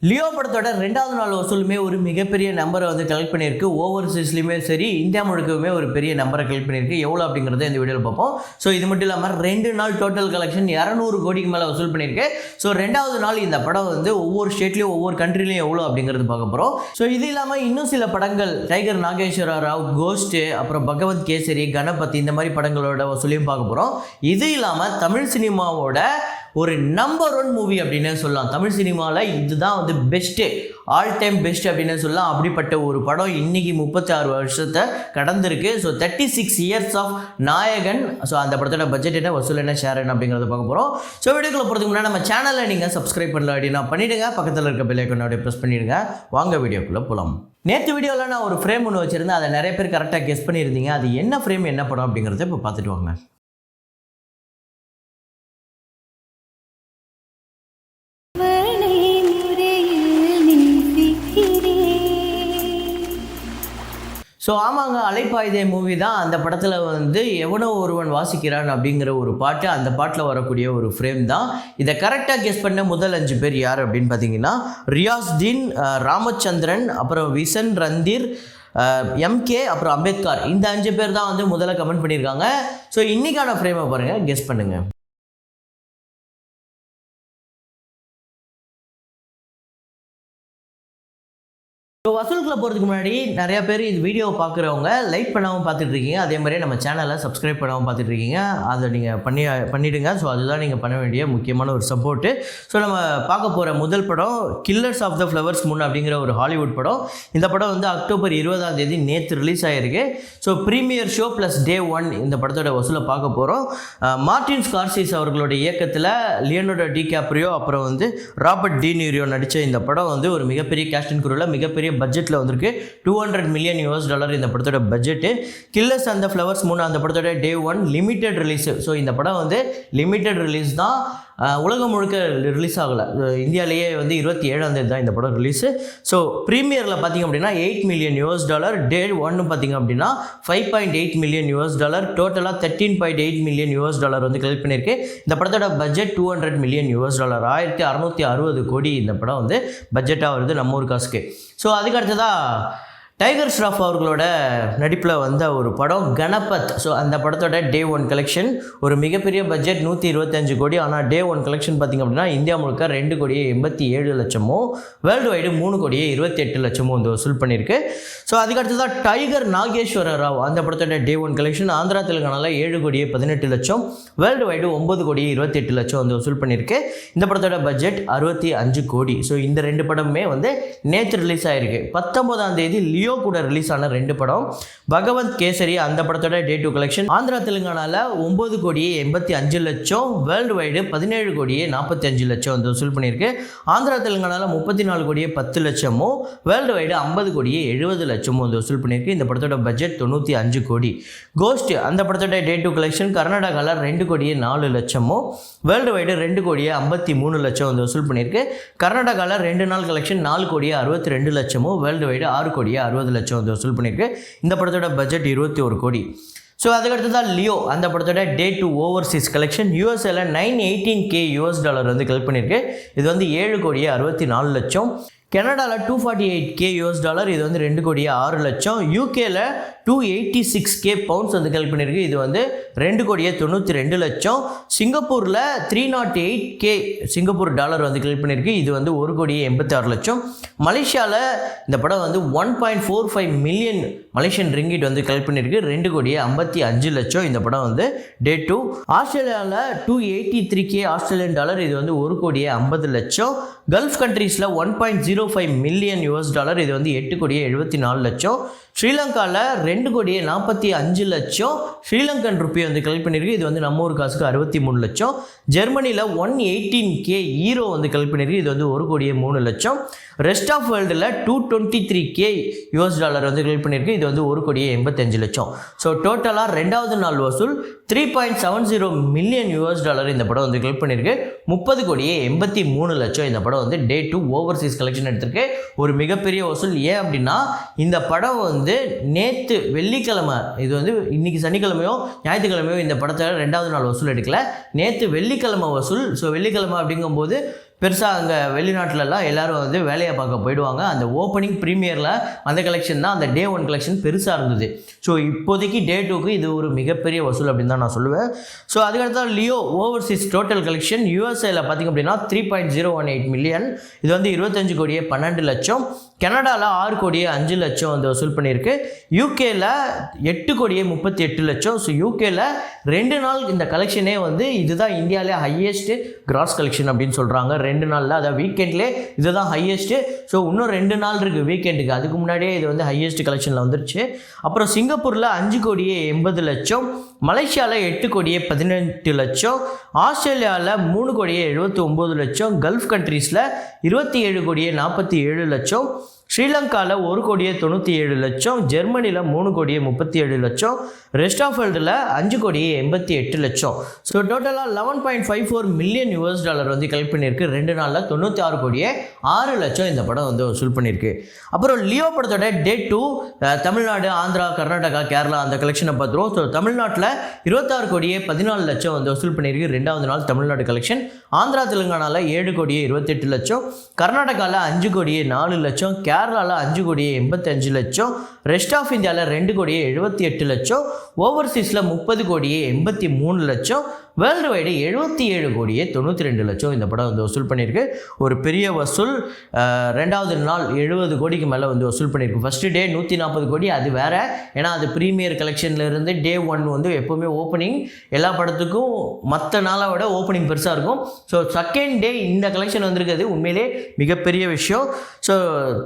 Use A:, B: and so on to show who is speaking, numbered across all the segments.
A: Leo படத்தோட ரெண்டாவது நாள் வசூலுமே ஒரு மிகப்பெரிய நம்பரை வந்து கலெக்ட் பண்ணியிருக்கு. ஓவர்சீஸ்லையுமே சரி, இந்தியா முழுக்கவுமே ஒரு பெரிய நம்பரை கலெக்ட் பண்ணியிருக்கு. எவ்வளோ அப்படிங்கிறத இந்த வீடியோவில் பார்ப்போம். ஸோ இது மட்டும் இல்லாமல் 2 நாள் டோட்டல் கலெக்ஷன் 200 கோடிக்கு மேலே வசூல் பண்ணியிருக்கு. ஸோ ரெண்டாவது நாள் இந்த படம் வந்து ஒவ்வொரு ஸ்டேட்லையும் ஒவ்வொரு கண்ட்ரிலையும் எவ்வளோ அப்படிங்கிறது பார்க்க போகிறோம். ஸோ இது இல்லாமல் இன்னும் சில படங்கள் டைகர் நாகேஸ்வர ராவ், கோஸ்ட்டு, அப்புறம் பகவத் கேசரி, கணபதி இந்த மாதிரி படங்களோட வசூலையும் பார்க்க போகிறோம். இது இல்லாமல் தமிழ் சினிமாவோட ஒரு நம்பர் 1 மூவி அப்படின்னு சொல்லலாம். தமிழ் சினிமாவில் இதுதான் வந்து பெஸ்ட்டு, ஆல் டைம் பெஸ்ட் அப்படின்னு சொல்லலாம். அப்படிப்பட்ட ஒரு படம் இன்னைக்கு 36 வருஷத்தை கடந்திருக்கு. ஸோ 36 இயர்ஸ் ஆஃப் நாயகன். ஸோ அந்த படத்தோட பட்ஜெட் என்ன, வசூல் என்ன, ஷேர் என்ன அப்படிங்கிறத பார்க்க போகிறோம். ஸோ வீடியோக்குள்ள போகிறதுக்கு முன்னாடி நம்ம சேனலை நீங்கள் சப்ஸ்கிரைப் பண்ணல அப்படின்னா பண்ணிவிடுங்க. பக்கத்தில் இருக்க பெல் ஐக்கானை அப்படியே ப்ரெஸ் பண்ணிவிடுங்க. வாங்க வீடியோக்குள்ளே போகலாம். நேற்று வீடியோவில் நான் ஒரு ஃப்ரேம் ஒன்று வச்சுருந்தேன். அதை நிறைய பேர் கரெக்டாக கெஸ் பண்ணியிருந்தீங்க. அது என்ன ஃப்ரேம், என்ன படம் அப்படிங்கிறத இப்போ பார்த்துட்டு வாங்க. ஸோ ஆமாங்க, அலைப்பாயுதே மூவி தான். அந்த படத்தில் வந்து எவனோ ஒருவன் வாசிக்கிறான் அப்படிங்கிற ஒரு பாட்டு, அந்த பாட்டில் வரக்கூடிய ஒரு ஃப்ரேம் தான். இதை கரெக்டாக கெஸ் பண்ண முதல் 5 பேர் யார் அப்படின்னு பார்த்தீங்கன்னா, ரியாஸ்தீன், ராமச்சந்திரன், அப்புறம் விசன், ரந்தீர், எம்கே, அப்புறம் அம்பேத்கர். இந்த 5 பேர் தான் வந்து முதல்ல கமெண்ட் பண்ணியிருக்காங்க. ஸோ இன்றைக்கான ஃப்ரேமை பாருங்கள், கெஸ் பண்ணுங்கள். ஸோ வசூலுக்குள்ள போகிறதுக்கு முன்னாடி நிறையா பேர் இது வீடியோவை பார்க்குறவங்க லைக் பண்ணாமல் பார்த்துட்ருக்கீங்க. அதே மாதிரியே நம்ம சேனலை சப்ஸ்கிரைப் பண்ணாமல் பார்த்துட்ருக்கீங்க. அதை நீங்கள் பண்ணிவிடுங்க. ஸோ அதுதான் நீங்கள் பண்ண வேண்டிய முக்கியமான ஒரு சப்போர்ட்டு. ஸோ நம்ம பார்க்க போகிற முதல் படம் Killers of the Flowers Moon அப்படிங்கிற ஒரு ஹாலிவுட் படம். இந்த படம் வந்து அக்டோபர் 20 நேற்று ரிலீஸ் ஆகிருக்கு. ஸோ ப்ரீமியர் ஷோ ப்ளஸ் டே 1 இந்த படத்தோட வசூலை பார்க்க போகிறோம். மார்டின் ஸ்கார்சிஸ் அவர்களோட இயக்கத்தில் லியோனார்டோ டிகாப்ரியோ அப்புறம் வந்து ராபர்ட் டி நீரியோ நடித்த இந்த படம் வந்து ஒரு மிகப்பெரிய கேஸ்ட் அண்ட் க்ரூவில் மிகப்பெரிய பட்ஜெட்டில் வந்திருக்கு. $200 மில்லியன் இந்த படத்தோட budget. Killers and the flowers மூணு அந்த படத்தோட டே 1 லிமிடெட் ரிலீஸு. ஸோ இந்த படம் வந்து லிமிடெட் ரிலீஸ் தான், உலகம் முழுக்க ரிலீஸ் ஆகலை. இந்தியாவிலேயே வந்து 27 தான் இந்த படம் ரிலீஸு. ஸோ ப்ரீமியரில் பார்த்திங்க அப்படின்னா $8 மில்லியன், டே 1 பார்த்திங்க அப்படின்னா $5.8 மில்லியன், டோட்டலாக $13.8 மில்லியன் வந்து கலெக்ட் பண்ணியிருக்கு. இந்த படத்தோட பட்ஜெட் $200 மில்லியன், 1660 கோடி இந்த படம் வந்து பட்ஜெட்டாக வருது நம்ம ஊர் காசுக்கு. ஸோ அதுக்கு அடுத்ததாக டைகர் ஷ்ராஃப் அவர்களோட நடிப்பில் வந்த ஒரு படம் கணபத். ஸோ அந்த படத்தோட டே 1 கலெக்ஷன் ஒரு மிகப்பெரிய பட்ஜெட் 125 கோடி. ஆனால் டே 1 கலெக்ஷன் பார்த்திங்க அப்படின்னா இந்தியா முழுக்க 2,87,00,000, வேர்ல்டு வைடு 3,28,00,000 வந்து வசூல் பண்ணியிருக்கு. ஸோ அதுக்கடுத்ததாக டைகர் நாகேஸ்வர ராவ் அந்த படத்தோட டே 1 கலெக்ஷன் ஆந்திரா தெலுங்கானாவில் 7,18,00,000, வேர்ல்டு வைடு 9,28,00,000 வந்து வசூல் பண்ணியிருக்கு. இந்த படத்தோட பட்ஜெட் 65 கோடி. ஸோ இந்த 2 படமுமே வந்து நேற்று ரிலீஸ் ஆகிருக்கு. 19 லியோ கூட ரிலீஸ் ஆன 2 படம். பகவத் கேசரி அந்த படத்தோட டே 2 கலெக்ஷன் ஆந்திரா தெலுங்கானால 9,85,00,000, வேர்ல்டு வைடு 17,45,00,000 வந்து வசூல் பண்ணியிருக்கு. ஆந்திரா தெலுங்கானால 34,10,00,000, வேர்ல்டு வைடு 50,70,00,000 வந்து வசூல் பண்ணியிருக்கு. இந்த படத்தோட பட்ஜெட் 95 கோடி. கோஸ்ட் அந்த படத்தோட டே 2 கலெக்ஷன் கர்நாடகாவில் 2,04,00,000, வேர்ல்டு வைடு 2,53,00,000 வந்து வசூல் பண்ணியிருக்கு. கர்நாடகாவில் 2 நாள் கலெக்ஷன் 4,62,00,000, வேர்ல்டு வைடு 6,60,00,000 வந்து வசூல் பண்ணியிருக்கு. இந்த படத்தோட பட்ஜெட் 21 கோடி. ஸோ அதுக்கடுத்து தான் லியோ அந்த படத்தோட டே 2 ஓவர்சீஸ் கலெக்ஷன் யூஎஸ்ஏல $918K வந்து கலெக்ட் பண்ணியிருக்கு. இது வந்து 7,64,00,000. கனடாவில் $248K இது வந்து 2,06,00,000. யூகேல $286K வந்து கலெக்ட் பண்ணியிருக்கு. இது வந்து 2,92,00,000. சிங்கப்பூரில் $308K சிங்கப்பூர் டாலர் வந்து கலெக்ட் பண்ணியிருக்கு. இது வந்து 1,86,00,000. மலேசியாவில் இந்த படம் வந்து 1.45 மில்லியன் மலேசியன் ரிங்கிட் வந்து கலெக்ட் பண்ணியிருக்கு. 2,55,00,000 இந்த படம் வந்து டே 2. ஆஸ்திரேலியாவில் $283K ஆஸ்திரேலியன் டாலர், இது வந்து 1,50,00,000. கல்ஃப் கண்ட்ரீஸில் $1.05 மில்லியன் இது வந்து 8,74,00,000. ஸ்ரீலங்காவில் 2,45,00,000 ஸ்ரீலங்கன் ருப்பி வந்து கலெக்ட் பண்ணியிருக்கு. இது வந்து நம்ம ஊர் காசுக்கு 63,00,000. ஜெர்மனியில் $118K வந்து கலெக்ட் பண்ணியிருக்கு. இது வந்து 1,03,00,000. ரெஸ்ட் ஆஃப் வேர்ல்டில் $223K வந்து கலெக்ட் பண்ணியிருக்கு. இது வந்து 1,85,00,000. ஸோ டோட்டலாக ரெண்டாவது நாள் வசூல் $3.70 மில்லியன் இந்த படம் வந்து கலெக்ட் பண்ணியிருக்கு. 30,83,00,000 இந்த படம் வந்து டே 2 ஓவர்சீஸ் கலெக்ஷன் எடுத்திருக்கு. ஒரு மிகப்பெரிய வசூல். ஏன் அப்படின்னா இந்த படம் வந்து நேற்று வெள்ளிக்கிழமை, இது வந்து இன்னைக்கு சனிக்கிழமையோ ஞாயிற்றுக்கிழமையோ இந்த படத்தை ரெண்டாவது நாள் வசூல் எடுக்கல, நேற்று வெள்ளிக்கிழமை வசூல். ஸோ வெள்ளிக்கிழமை அப்படிங்கும்போது பெருசாக அங்கே வெளிநாட்டிலலாம் எல்லோரும் வந்து வேலையை பார்க்க போயிடுவாங்க. அந்த ஓப்பனிங் ப்ரீமியரில் அந்த கலெக்ஷன் தான் அந்த டே 1 கலெக்ஷன் பெருசாக இருந்தது. ஸோ இப்போதைக்கு டே 2க்கு இது ஒரு மிகப்பெரிய வசூல் அப்படின்னு தான் நான் சொல்லுவேன். ஸோ அதுக்கடுத்த லியோ ஓவர்சீஸ் டோட்டல் கலெக்ஷன் யூஎஸ்ஏல பார்த்திங்க அப்படின்னா 3.018 மில்லியன், இது வந்து 25 கோடியே 12 லட்சம். கனடாவில் 6 கோடியே 5 லட்சம் வந்து வசூல் பண்ணியிருக்கு. யூகேல 8 கோடியே 38 லட்சம். ஸோ யூகேல 2 நாள் இந்த கலெக்ஷனே வந்து இதுதான் இந்தியாவிலே ஹையஸ்ட்டு கிராஸ் கலெக்ஷன் அப்படின்னு சொல்கிறாங்க. 2 நாளில், அதாவது வீக்கெண்ட்லேயே இதுதான் ஹையஸ்ட்டு. ஸோ இன்னும் 2 நாள் இருக்குது வீக்கெண்டுக்கு, அதுக்கு முன்னாடியே இது வந்து ஹையஸ்ட் கலெக்ஷனில் வந்துருச்சு. அப்புறம் சிங்கப்பூரில் 5 கோடியே 80 லட்சம், மலேசியாவில் 8 கோடியே 18 லட்சம், ஆஸ்திரேலியாவில் 3 கோடியே 79 லட்சம், கல்ஃப் கண்ட்ரீஸில் 27 கோடியே 47 லட்சம், ஸ்ரீலங்காவில் 1 கோடியே 97 லட்சம், ஜெர்மனியில் 3 கோடியே 37 லட்சம், ரெஸ்ட் ஆஃப் வேர்ல்டில் 5 கோடியே 88 லட்சம். ஸோ டோட்டலாக $11.54 மில்லியன் வந்து கலெக்ட் பண்ணியிருக்கு. 2 நாளில் 96 கோடியே 6 லட்சம் இந்த படம் வந்து வசூல் பண்ணியிருக்கு. அப்புறம் லியோ படத்தோட டே 2 தமிழ்நாடு, ஆந்திரா, கர்நாடகா, கேரளா அந்த கலெக்ஷனை பார்த்துருவோம். ஸோ தமிழ்நாட்டில் 26 கோடியே 14 லட்சம் வந்து வசூல் பண்ணியிருக்கு. 2வது நாள் தமிழ்நாடு கலெக்ஷன். ஆந்திரா தெலுங்கானாவில் 7 கோடியே 28 லட்சம், கர்நாடகாவில் 5 கோடியே 4 லட்சம், கேரளாவில் 5 கோடியே 85 லட்சம், ரெஸ்ட் ஆஃப் இந்தியாவில் 2 கோடியே 78 லட்சம், ஓவர்சீஸில் 30 கோடியே 83 லட்சம், வேர்ல்டு வைடு 77 கோடியே 92 லட்சம் இந்த படம் வந்து வசூல் பண்ணியிருக்கு. ஒரு பெரிய வசூல். 2வது நாள் 70 கோடிக்கு மேலே வந்து வசூல் பண்ணியிருக்கு. ஃபஸ்ட்டு டே 140 கோடி, அது வேறு, ஏன்னா அது ப்ரீமியர் கலெக்ஷன்லேருந்து டே 1 வந்து எப்போவுமே ஓப்பனிங் எல்லா படத்துக்கும் மற்ற நாளை விட ஓப்பனிங் பெருசாக இருக்கும். ஸோ செகண்ட் டே இந்த கலெக்ஷன் வந்திருக்கிறது உண்மையிலே மிகப்பெரிய விஷயம். ஸோ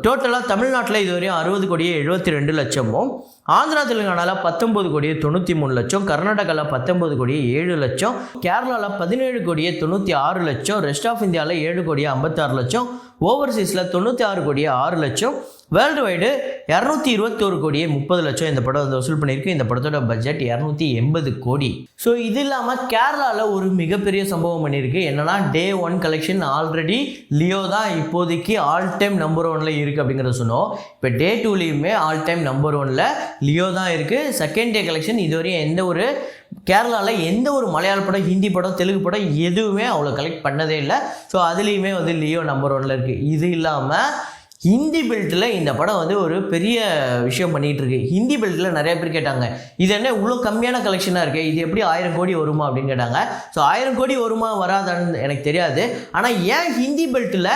A: டோட்டலாக தமிழ்நாட்டில் இதுவரையும் 60 கோடியே 72 லட்சமும், ஆந்திரா தெலுங்கானாவில் 19 கோடியே 93 லட்சம், கர்நாடகாவில் 19 கோடியே 7 லட்சம், கேரளாவில் 17 கோடியே 96 லட்சம், ரெஸ்ட் ஆஃப் இந்தியாவில் 7 கோடியே 56 லட்சம், ஓவர்சீஸில் 96 கோடியே 6 லட்சம், வேர்ல்டு வைடு 221 கோடியே 30 லட்சம் இந்த படம் வந்து வசூல் பண்ணியிருக்கு. இந்த படத்தோட பட்ஜெட் 280 கோடி. ஸோ இது இல்லாமல் கேரளாவில் ஒரு மிகப்பெரிய சம்பவம் பண்ணியிருக்கு. என்னன்னா டே 1 கலெக்ஷன் ஆல்ரெடி லியோ தான் இப்போதைக்கு ஆல் டைம் நம்பர் 1ல் இருக்குது அப்படிங்கிறத சொன்னோம். இப்போ டே 2லேயுமே ஆல் டைம் நம்பர் 1ல் லியோ தான் இருக்குது. செகண்ட் டே கலெக்ஷன் இதுவரையும் எந்த ஒரு கேரளாவில் எந்த ஒரு மலையாள படம், ஹிந்தி படம், தெலுங்கு படம் எதுவுமே அவ்வளோ கலெக்ட் பண்ணதே இல்லை. ஸோ அதுலேயுமே வந்து லியோ நம்பர் 1ல் இருக்குது. இது இல்லாமல் ஹிந்தி பெல்ட்டில் இந்த படம் வந்து ஒரு பெரிய விஷயம் பண்ணிகிட்டு இருக்கு. ஹிந்தி பெல்ட்டில் நிறைய பேர் கேட்டாங்க, இது என்ன இவ்வளோ கம்மியான கலெக்ஷனாக இருக்குது, இது எப்படி 1000 கோடி வருமா அப்படின்னு கேட்டாங்க. ஸோ 1000 கோடி வருமா வராதான்னு எனக்கு தெரியாது. ஆனால் ஏன் ஹிந்தி பெல்ட்டில்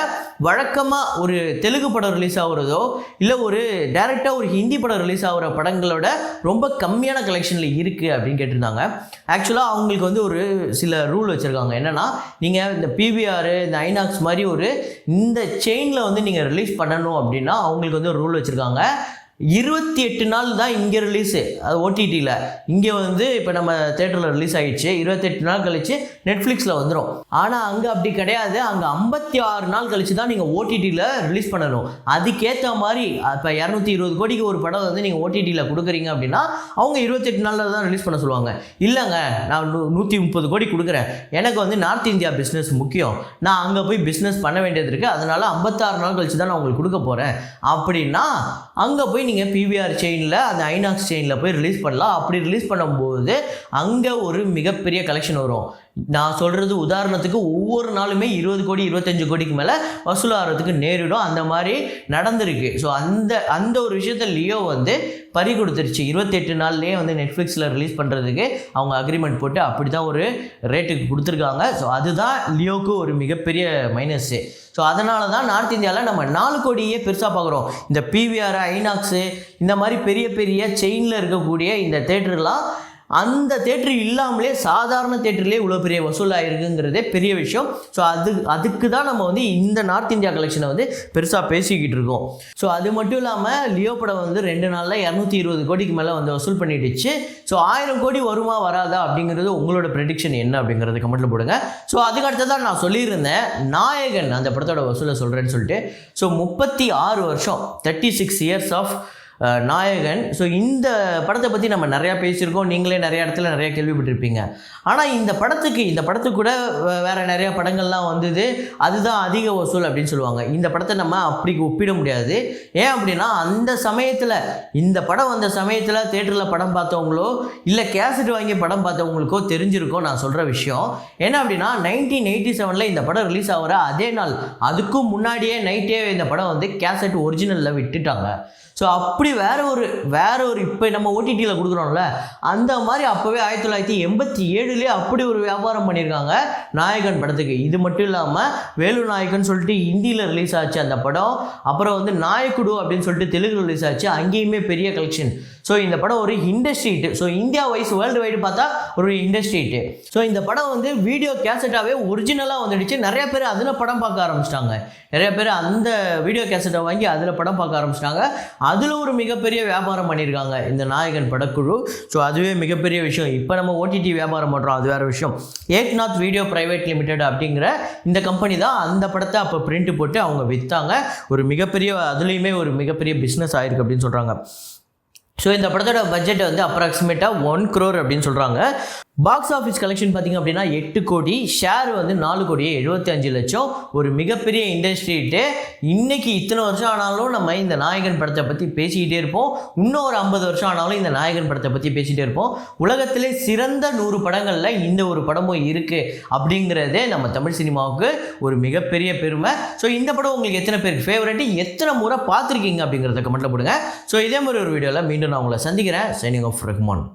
A: வழக்கமாக ஒரு தெலுங்கு படம் ரிலீஸ் ஆகுறதோ இல்லை ஒரு டைரெக்டாக ஒரு ஹிந்தி படம் ரிலீஸ் ஆகிற படங்களோட ரொம்ப கம்மியான கலெக்ஷனில் இருக்குது அப்படின்னு கேட்டிருந்தாங்க. ஆக்சுவலாக அவங்களுக்கு வந்து ஒரு சில ரூல் வச்சுருக்காங்க. என்னென்னா, நீங்கள் இந்த பிவிஆர், இந்த ஐநாக்ஸ் மாதிரி ஒரு இந்த செயினில் வந்து நீங்கள் ரிலீஸ் பண்ணணும் அப்படின்னா அவங்களுக்கு வந்து ஒரு ரூல் வச்சுருக்காங்க. 28 நாள் தான் இங்கே ரிலீஸு, அது ஓடிடியில். இங்கே வந்து இப்போ நம்ம தேட்டரில் ரிலீஸ் ஆகிடுச்சு, 28 நாள் கழித்து நெட்ஃப்ளிக்ஸில் வந்துடும். ஆனால் அங்கே அப்படி கிடையாது. அங்கே 56 நாள் கழித்து தான் நீங்கள் ஓடிடியில் ரிலீஸ் பண்ணணும். அதுக்கேற்ற மாதிரி இப்போ 220 கோடிக்கு ஒரு படம் வந்து நீங்கள் ஓடிடியில் கொடுக்குறீங்க அப்படின்னா அவங்க 28 நாளில் தான் ரிலீஸ் பண்ண சொல்லுவாங்க. இல்லைங்க, நான் 130 கோடி கொடுக்குறேன், எனக்கு வந்து நார்த் இந்தியா பிஸ்னஸ் முக்கியம், நான் அங்கே போய் பிஸ்னஸ் பண்ண வேண்டியது இருக்குது, அதனால் 56 நாள் கழித்து தான் நான் உங்களுக்கு கொடுக்க போகிறேன் அப்படின்னா அங்கே போய் நீங்கள் பிவிஆர் செயினில், அந்த ஐநாக்ஸ் செயினில் போய் ரிலீஸ் பண்ணலாம். அப்படி ரிலீஸ் பண்ணும்போது அங்கே ஒரு மிகப்பெரிய கலெக்ஷன் வரும். நான் சொல்கிறது உதாரணத்துக்கு ஒவ்வொரு நாளுமே 20 கோடி 25 கோடிக்கு மேலே வசூலாகிறதுக்கு நேரிடும். அந்த மாதிரி நடந்திருக்கு. ஸோ அந்த ஒரு விஷயத்த லியோ வந்து பறி கொடுத்துருச்சு. 28 நாள்லேயே வந்து நெட்ஃப்ளிக்ஸில் ரிலீஸ் பண்ணுறதுக்கு அவங்க அக்ரிமெண்ட் போட்டு அப்படி தான் ஒரு ரேட்டுக்கு கொடுத்துருக்காங்க. ஸோ அதுதான் லியோவுக்கு ஒரு மிகப்பெரிய மைனஸ்ஸு. ஸோ அதனால தான் நார்த் இந்தியாவில் நம்ம 4 கோடியே பெருசாக பார்க்குறோம். இந்த பிவிஆர், ஐநாக்ஸு இந்த மாதிரி பெரிய பெரிய செயினில் இருக்கக்கூடிய இந்த தேட்டர்லாம் அந்த தேட்டர் இல்லாமலே சாதாரண தேட்டர்லேயே இவ்வளோ பெரிய வசூலாக இருக்குங்கிறதே பெரிய விஷயம். ஸோ அதுக்கு தான் நம்ம வந்து இந்த நார்த் இந்தியா கலெக்ஷனை வந்து பெருசாக பேசிக்கிட்டு இருக்கோம். ஸோ அது மட்டும் இல்லாமல் லியோ படம் வந்து 2 நாளில் 220 கோடிக்கு மேலே வந்து வசூல் பண்ணிடுச்சு. ஸோ 1000 கோடி வருமா வராதா அப்படிங்கிறது உங்களோட ப்ரெடிக்ஷன் என்ன அப்படிங்கிறது கமெண்ட்டில் போடுங்க. ஸோ அதுக்கு அடுத்ததான் நான் சொல்லியிருந்தேன் நாயகன் அந்த படத்தோட வசூலை சொல்கிறேன்னு சொல்லிட்டு. ஸோ 36 வருஷம் 36 இயர்ஸ் ஆஃப் நாயகன். ஸோ இந்த படத்தை பற்றி நம்ம நிறையா பேசியிருக்கோம், நீங்களே நிறைய இடத்துல நிறைய கேள்விப்பட்டிருப்பீங்க. ஆனால் இந்த படத்துக்கு கூட வேறு நிறையா படங்கள்லாம் வந்தது, அதுதான் அதிக வசூல் அப்படின்னு சொல்லுவாங்க. இந்த படத்தை நம்ம அப்படி ஒப்பிட முடியாது. ஏன் அப்படின்னா அந்த சமயத்தில் இந்த படம் வந்த சமயத்தில் தேட்டரில் படம் பார்த்தவங்களோ இல்லை கேசட் வாங்கி படம் பார்த்தவங்களுக்கோ தெரிஞ்சிருக்கோம் நான் சொல்கிற விஷயம். என்ன அப்படின்னா 1987 இந்த படம் ரிலீஸ் ஆகிற அதே நாள், அதுக்கும் முன்னாடியே நைட்டே இந்த படம் வந்து கேசட் ஒரிஜினலில் விட்டுட்டாங்க. ஸோ அப்படி வேற ஒரு இப்போ நம்ம ஓடிடியில் கொடுக்குறோம்ல, அந்த மாதிரி அப்போவே 1987 அப்படி ஒரு வியாபாரம் பண்ணியிருக்காங்க நாயகன் படத்துக்கு. இது மட்டும் இல்லாமல் வேலு நாயகன் சொல்லிட்டு ஹிந்தியில் ரிலீஸ் ஆச்சு அந்த படம். அப்புறம் வந்து நாயக்குடு அப்படின்னு சொல்லிட்டு தெலுங்கு ரிலீஸ் ஆச்சு, அங்கேயுமே பெரிய கலெக்ஷன். ஸோ இந்த படம் ஒரு industry hit. So India wise world wide பார்த்தா ஒரு இண்டஸ்ட்ரி ஹிட். ஸோ இந்த படம் வந்து வீடியோ கேசட்டாகவே ஒரிஜினலாக வந்துடுச்சு. நிறைய பேர் அதில் படம் பார்க்க ஆரம்பிச்சிட்டாங்க. நிறைய பேர் அந்த வீடியோ கேசட்டை வாங்கி அதில் படம் பார்க்க ஆரம்பிச்சிட்டாங்க. அதில் ஒரு மிகப்பெரிய வியாபாரம் பண்ணியிருக்காங்க இந்த நாயகன் படக்குழு. ஸோ அதுவே மிகப்பெரிய விஷயம். இப்போ நம்ம ஓடிடி வியாபாரம் பண்ணுறோம், அது வேறு விஷயம். ஏக்நாத் வீடியோ பிரைவேட் லிமிடெட் அப்படிங்கிற இந்த கம்பெனி தான் அந்த படத்தை அப்போ பிரிண்ட் போட்டு அவங்க விற்றாங்க. ஒரு மிகப்பெரிய அதுலேயுமே ஒரு மிகப்பெரிய பிஸ்னஸ் ஆயிருக்கு அப்படின்னு சொல்கிறாங்க. ஸோ இந்த படத்தோட பட்ஜெட் வந்து அப்ராக்சிமேட்டாக 1 crore அப்படின்னு சொல்கிறாங்க. பாக்ஸ் ஆஃபீஸ் கலெக்ஷன் பார்த்திங்க அப்படின்னா 8 கோடி, ஷேர் வந்து 4,75,00,000. ஒரு மிகப்பெரிய இண்டஸ்ட்ரி ஹிட்டு. இன்றைக்கி இத்தனை வருஷம் ஆனாலும் நம்ம இந்த நாயகன் படத்தை பற்றி பேசிக்கிட்டே இருப்போம். இன்னும் ஒரு 50 வருஷம் ஆனாலும் இந்த நாயகன் படத்தை பற்றி பேசிகிட்டே இருப்போம். உலகத்திலே சிறந்த 100 படங்களில் இந்த ஒரு படமும் இருக்குது அப்படிங்கிறதே நம்ம தமிழ் சினிமாவுக்கு ஒரு மிகப்பெரிய பெருமை. ஸோ இந்த படம் உங்களுக்கு எத்தனை பேருக்கு ஃபேவரட்டு, எத்தனை முறை பார்த்துருக்கீங்க அப்படிங்கிறத கமெண்ட்டில் போடுங்க. ஸோ இதே மாதிரி ஒரு வீடியோவில் மீண்டும் நான் உங்களை சந்திக்கிறேன். Signing off Rahman.